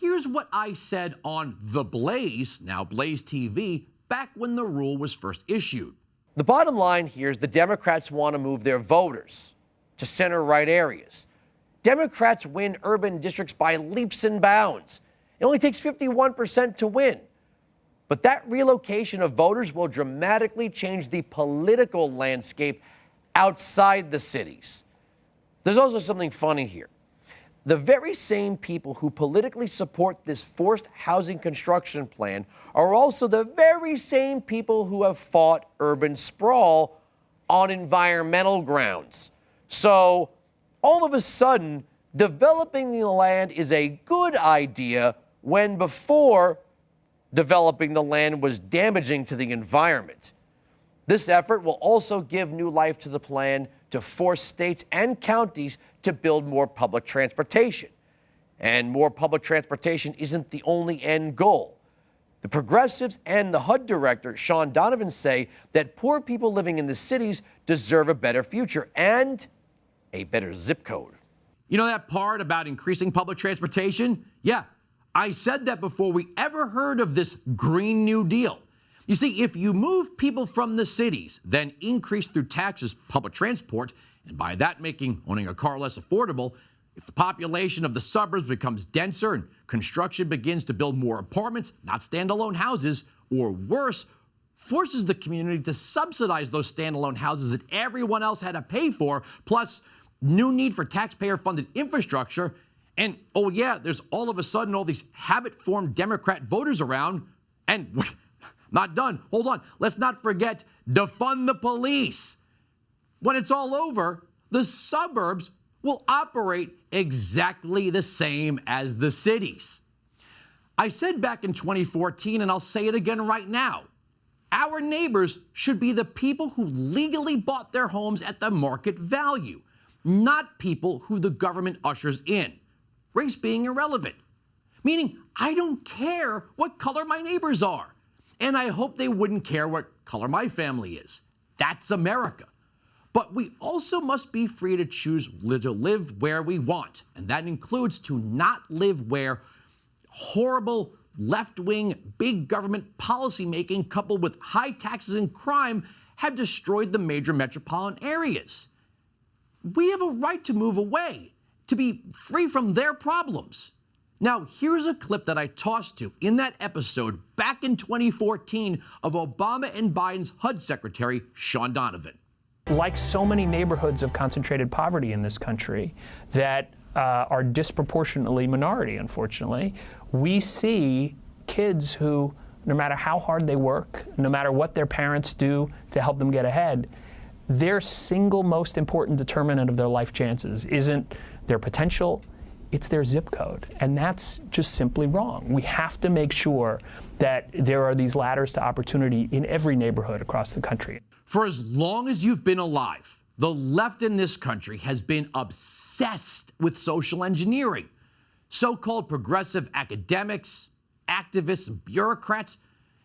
here's what I said on The Blaze, now BlazeTV, back when the rule was first issued. The bottom line here is the Democrats want to move their voters to center-right areas. Democrats win urban districts by leaps and bounds. It only takes 51% to win. But that relocation of voters will dramatically change the political landscape outside the cities. There's also something funny here. The very same people who politically support this forced housing construction plan are also the very same people who have fought urban sprawl on environmental grounds. So, all of a sudden, developing the land is a good idea when before developing the land was damaging to the environment. This effort will also give new life to the plan to force states and counties to build more public transportation. And more public transportation isn't the only end goal. The progressives and the HUD director, Donovan, say that poor people living in the cities deserve a better future and a better zip code. You know that part about increasing public transportation? Yeah, I said that before we ever heard of this Green New Deal. You see, if you move people from the cities, then increase through taxes public transport, and by that making owning a car less affordable, if the population of the suburbs becomes denser and construction begins to build more apartments, not standalone houses, or worse, forces the community to subsidize those standalone houses that everyone else had to pay for, plus new need for taxpayer-funded infrastructure, and, oh yeah, there's all of a sudden all these habit-formed Democrat voters around, and not done. Hold on. Let's not forget defund the police. When it's all over, the suburbs will operate exactly the same as the cities. I said back in 2014, and I'll say it again right now, our neighbors should be the people who legally bought their homes at the market value, not people who the government ushers in, race being irrelevant. Meaning, I don't care what color my neighbors are, and I hope they wouldn't care what color my family is. That's America. But we also must be free to choose to live where we want, and that includes to not live where horrible left-wing big government policymaking coupled with high taxes and crime have destroyed the major metropolitan areas. We have a right to move away, to be free from their problems. Now, here's a clip that I tossed to in that episode back in 2014 of Obama and Biden's HUD Secretary, Donovan. Like so many neighborhoods of concentrated poverty in this country that are disproportionately minority, unfortunately, we see kids who, no matter how hard they work, no matter what their parents do to help them get ahead, their single most important determinant of their life chances isn't their potential, it's their zip code. And that's just simply wrong. We have to make sure that there are these ladders to opportunity in every neighborhood across the country. For as long as you've been alive, the left in this country has been obsessed with social engineering. So-called progressive academics, activists, and bureaucrats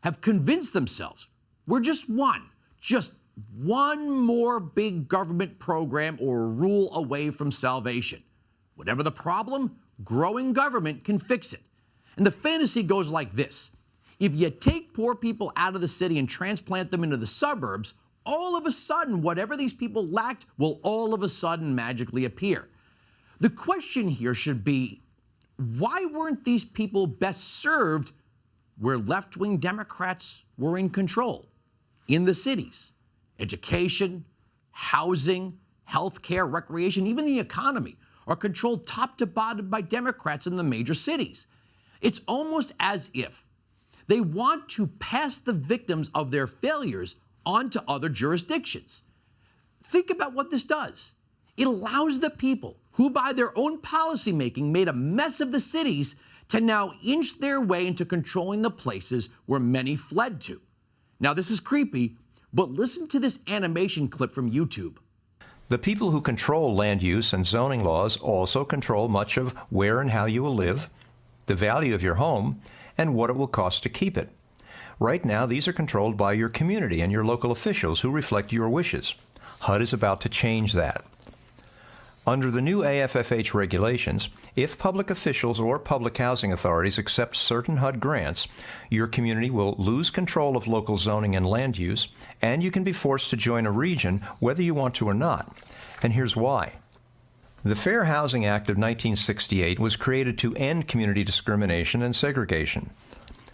have convinced themselves we're just one more big government program or rule away from salvation. Whatever the problem, growing government can fix it. And the fantasy goes like this. If you take poor people out of the city and transplant them into the suburbs, all of a sudden, whatever these people lacked will all of a sudden magically appear. The question here should be, why weren't these people best served where left-wing Democrats were in control? In the cities. Education, housing, healthcare, recreation, even the economy are controlled top to bottom by Democrats in the major cities. It's almost as if they want to pass the victims of their failures on to other jurisdictions. Think about what this does. It allows the people who, by their own policymaking, made a mess of the cities to now inch their way into controlling the places where many fled to. Now, this is creepy, but listen to this animation clip from YouTube. The people who control land use and zoning laws also control much of where and how you will live, the value of your home, and what it will cost to keep it. Right now, these are controlled by your community and your local officials who reflect your wishes. HUD is about to change that. Under the new AFFH regulations, if public officials or public housing authorities accept certain HUD grants, your community will lose control of local zoning and land use, and you can be forced to join a region whether you want to or not. And here's why. The Fair Housing Act of 1968 was created to end community discrimination and segregation.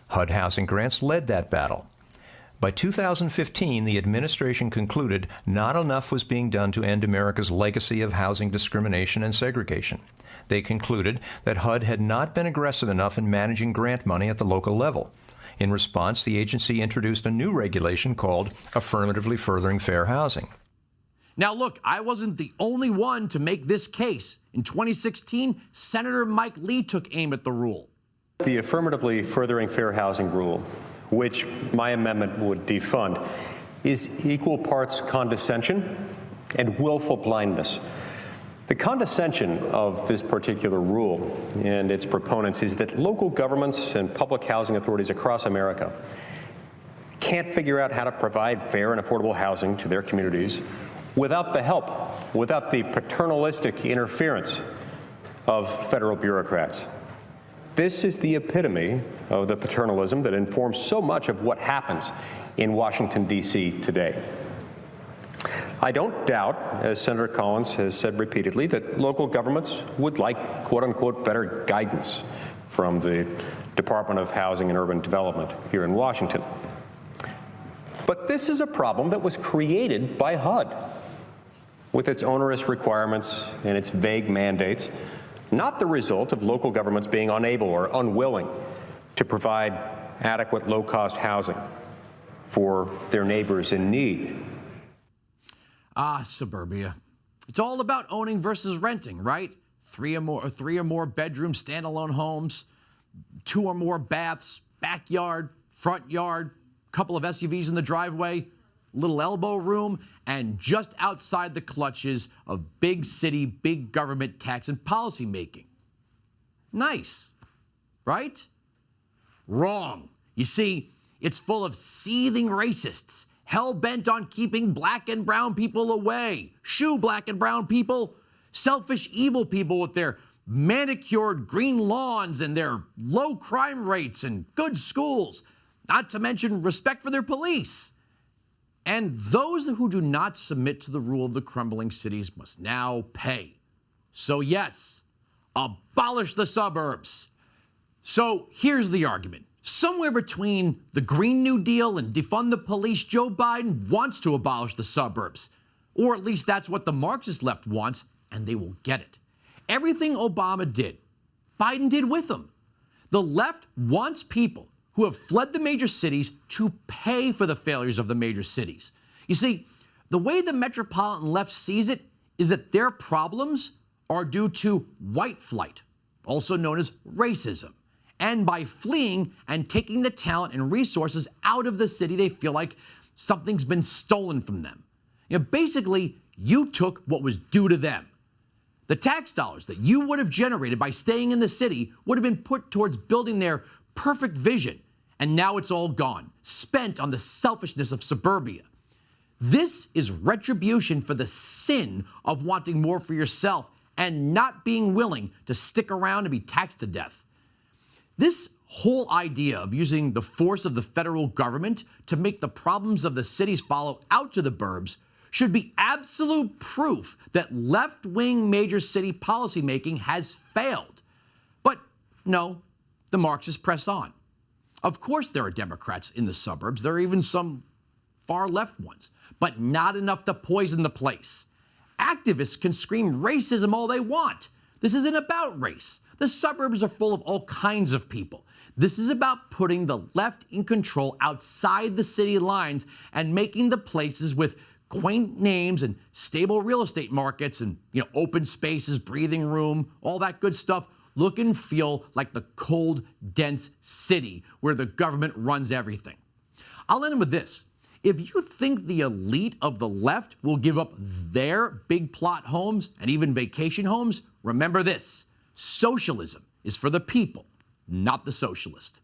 HUD housing grants led that battle. By 2015, the administration concluded not enough was being done to end America's legacy of housing discrimination and segregation. They concluded that HUD had not been aggressive enough in managing grant money at the local level. In response, the agency introduced a new regulation called Affirmatively Furthering Fair Housing. Now, look, I wasn't the only one to make this case. In 2016, Senator Mike Lee took aim at the rule. The Affirmatively Furthering Fair Housing rule, which my amendment would defund, is equal parts condescension and willful blindness. The condescension of this particular rule and its proponents is that local governments and public housing authorities across America can't figure out how to provide fair and affordable housing to their communities without the help, without the paternalistic interference of federal bureaucrats. This is the epitome of the paternalism that informs so much of what happens in Washington, D.C. today. I don't doubt, as Senator Collins has said repeatedly, that local governments would like, quote unquote, better guidance from the Department of Housing and Urban Development here in Washington. But this is a problem that was created by HUD with its onerous requirements and its vague mandates, not the result of local governments being unable or unwilling to provide adequate low-cost housing for their neighbors in need. Suburbia. It's all about owning versus renting, right? Three or more bedroom standalone homes, 2 or more baths, backyard, front yard, couple of SUVs in the driveway, little elbow room, and just outside the clutches of big city, big government tax and policy making. Nice, right? Wrong. You see, it's full of seething racists, hell-bent on keeping black and brown people away. Shoo, black and brown people. Selfish, evil people with their manicured green lawns and their low crime rates and good schools, not to mention respect for their police. And those who do not submit to the rule of the crumbling cities must now pay. So yes, abolish the suburbs. So here's the argument. Somewhere between the Green New Deal and defund the police, Joe Biden wants to abolish the suburbs. Or at least that's what the Marxist left wants, and they will get it. Everything Obama did, Biden did with him. The left wants people who have fled the major cities to pay for the failures of the major cities. You see, the way the metropolitan left sees it is that their problems are due to white flight, also known as racism. And by fleeing and taking the talent and resources out of the city, they feel like something's been stolen from them. You know, basically, you took what was due to them. The tax dollars that you would have generated by staying in the city would have been put towards building their perfect vision, and now it's all gone, spent on the selfishness of suburbia. This is retribution for the sin of wanting more for yourself and not being willing to stick around and be taxed to death. This whole idea of using the force of the federal government to make the problems of the cities follow out to the burbs should be absolute proof that left-wing major city policymaking has failed. But no, the Marxists press on. Of course there are Democrats in the suburbs. There are even some far left ones, but not enough to poison the place. Activists can scream racism all they want. This isn't about race. The suburbs are full of all kinds of people. This is about putting the left in control outside the city lines and making the places with quaint names and stable real estate markets and open spaces, breathing room, all that good stuff look and feel like the cold, dense city where the government runs everything. I'll end with this. If you think the elite of the left will give up their big plot homes and even vacation homes, remember this: socialism is for the people, not the socialist.